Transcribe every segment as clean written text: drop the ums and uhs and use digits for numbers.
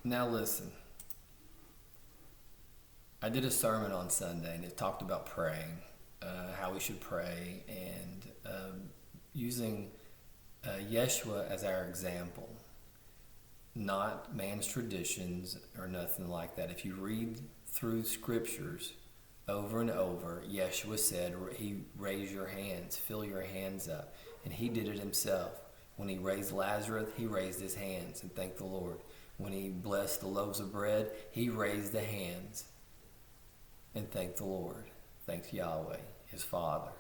Now listen, I did a sermon on Sunday and it talked about praying, how we should pray, and using Yeshua as our example, not man's traditions or nothing like that. If you read through scriptures over and over, Yeshua said, he raised your hands, fill your hands up. And he did it himself. When he raised Lazarus, he raised his hands and thanked the Lord. When he blessed the loaves of bread, he raised the hands and thanked the Lord. Thanked Yahweh, his Father.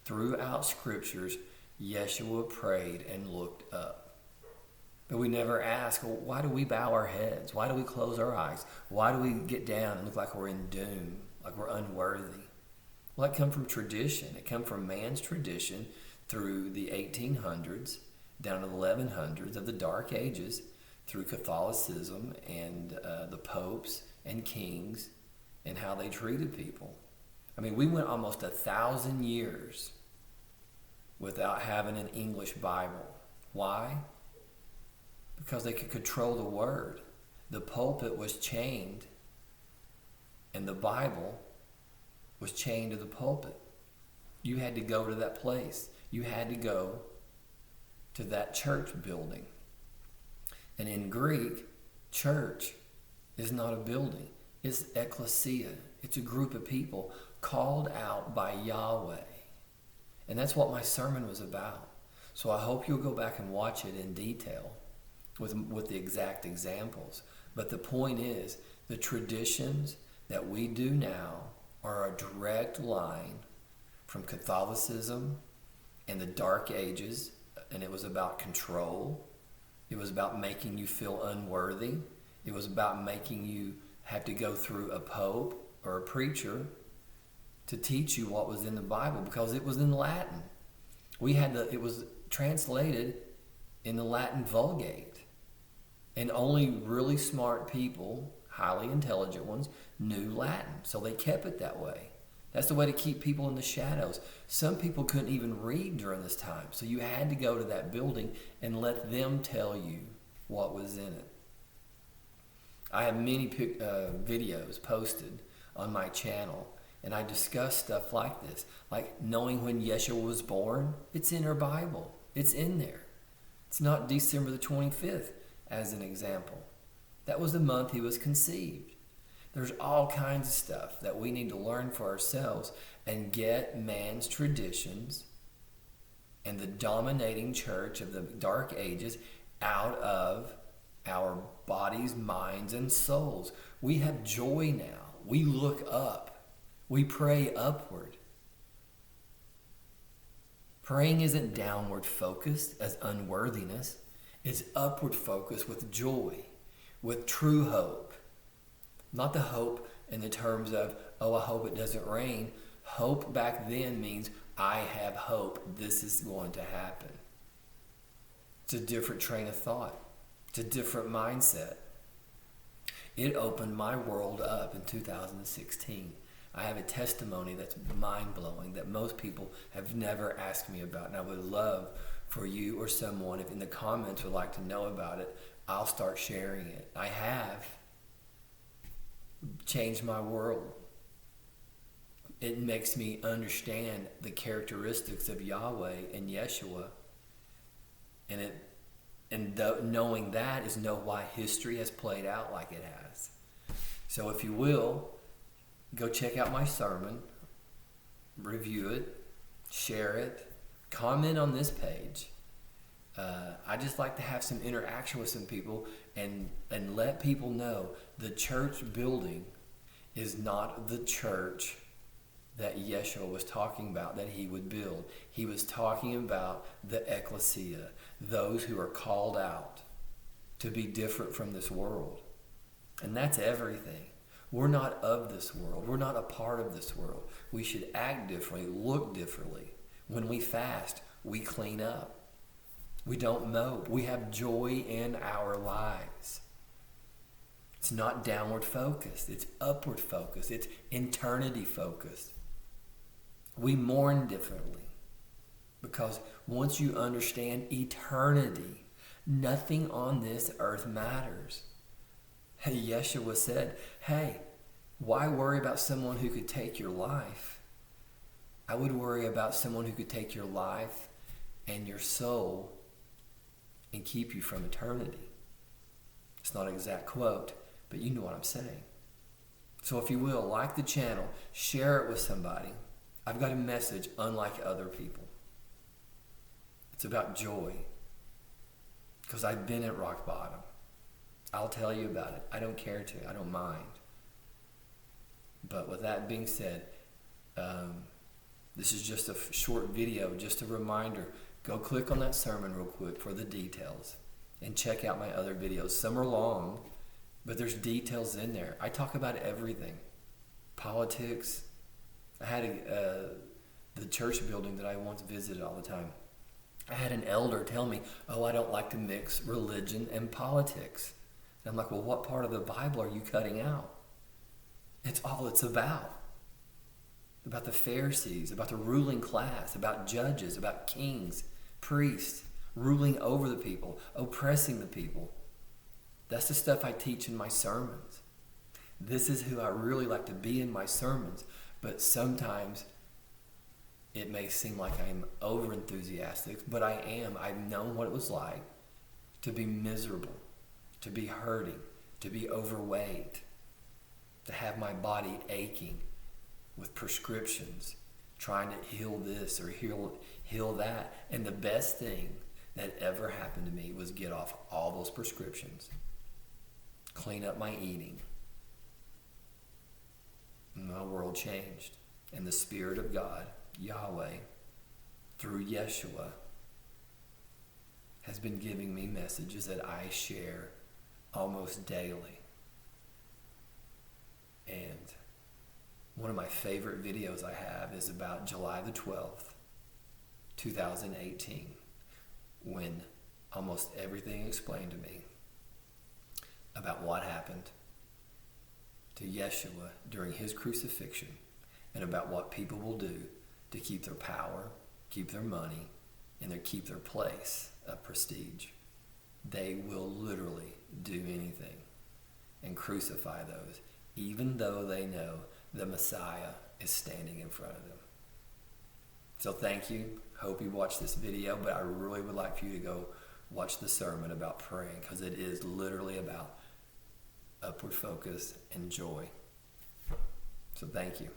Throughout scriptures, Yeshua prayed and looked up. But we never ask, well, why do we bow our heads? Why do we close our eyes? Why do we get down and look like we're in doom, like we're unworthy? Well, that comes from tradition. It comes from man's tradition through the 1800s, down to the 1100s of the Dark Ages, through Catholicism and the popes and kings and how they treated people. I mean, we went almost 1,000 years without having an English Bible. Why? Because they could control the word. The pulpit was chained, and the Bible was chained to the pulpit. You had to go to that place. You had to go to that church building. And in Greek, church is not a building. It's Ekklesia. It's a group of people called out by Yahweh. And that's what my sermon was about. So I hope you'll go back and watch it in detail with the exact examples. But the point is, the traditions that we do now are a direct line from Catholicism and the Dark Ages, and it was about control. It was about making you feel unworthy. It was about making you have to go through a pope or a preacher to teach you what was in the Bible, because it was in Latin. It was translated in the Latin Vulgate. And only really smart people, highly intelligent ones, knew Latin. So they kept it that way. That's the way to keep people in the shadows. Some people couldn't even read during this time. So you had to go to that building and let them tell you what was in it. I have many videos posted on my channel, and I discuss stuff like this. Like knowing when Yeshua was born, it's in our Bible. It's in there. It's not December the 25th, as an example. That was the month he was conceived. There's all kinds of stuff that we need to learn for ourselves and get man's traditions and the dominating church of the Dark Ages out of our bodies, minds, and souls. We have joy now. We look up. We pray upward. Praying isn't downward focused as unworthiness. It's upward focused with joy, with true hope. Not the hope in the terms of, oh, I hope it doesn't rain. Hope back then means I have hope. This is going to happen. It's a different train of thought. It's a different mindset. It opened my world up in 2016. I have a testimony that's mind-blowing that most people have never asked me about, and I would love for you or someone, if in the comments would like to know about it, I'll start sharing it. I have changed my world. It makes me understand the characteristics of Yahweh and Yeshua, and knowing that is know why history has played out like it has. So if you will, go check out my sermon, review it, share it, comment on this page. I just like to have some interaction with some people and let people know the church building is not the church that Yeshua was talking about that he would build. He was talking about the Ekklesia, those who are called out to be different from this world. And that's everything. We're not of this world. We're not a part of this world. We should act differently, look differently. When we fast, we clean up. We don't mope. We have joy in our lives. It's not downward focused. It's upward focused. It's eternity focused. We mourn differently because once you understand eternity, nothing on this earth matters. Yeshua said, hey, why worry about someone who could take your life? I would worry about someone who could take your life and your soul and keep you from eternity. It's not an exact quote, but you know what I'm saying. So if you will, like the channel, share it with somebody. I've got a message unlike other people. It's about joy. Because I've been at rock bottom. I'll tell you about it. I don't care to. I don't mind. But with that being said, this is just a short video, just a reminder. Go click on that sermon real quick for the details and check out my other videos. Some are long, but there's details in there. I talk about everything. Politics. I had the church building that I once visited all the time. I had an elder tell me, oh, I don't like to mix religion and politics. And I'm like, well, what part of the Bible are you cutting out? It's all it's about. About the Pharisees, about the ruling class, about judges, about kings, priests, ruling over the people, oppressing the people. That's the stuff I teach in my sermons. This is who I really like to be in my sermons, but sometimes it may seem like I'm over-enthusiastic, but I am. I've known what it was like to be miserable, to be hurting, to be overweight, to have my body aching with prescriptions, trying to heal this or heal that. And the best thing that ever happened to me was get off all those prescriptions, clean up my eating. My world changed. And the Spirit of God, Yahweh, through Yeshua, has been giving me messages that I share almost daily. And one of my favorite videos I have is about July the 12th, 2018, when almost everything explained to me about what happened to Yeshua during his crucifixion and about what people will do to keep their power, keep their money, and keep their place of prestige. They will literally do anything and crucify those, even though they know the Messiah is standing in front of them. So thank you. Hope you watched this video, but I really would like for you to go watch the sermon about praying, because it is literally about upward focus and joy. So thank you.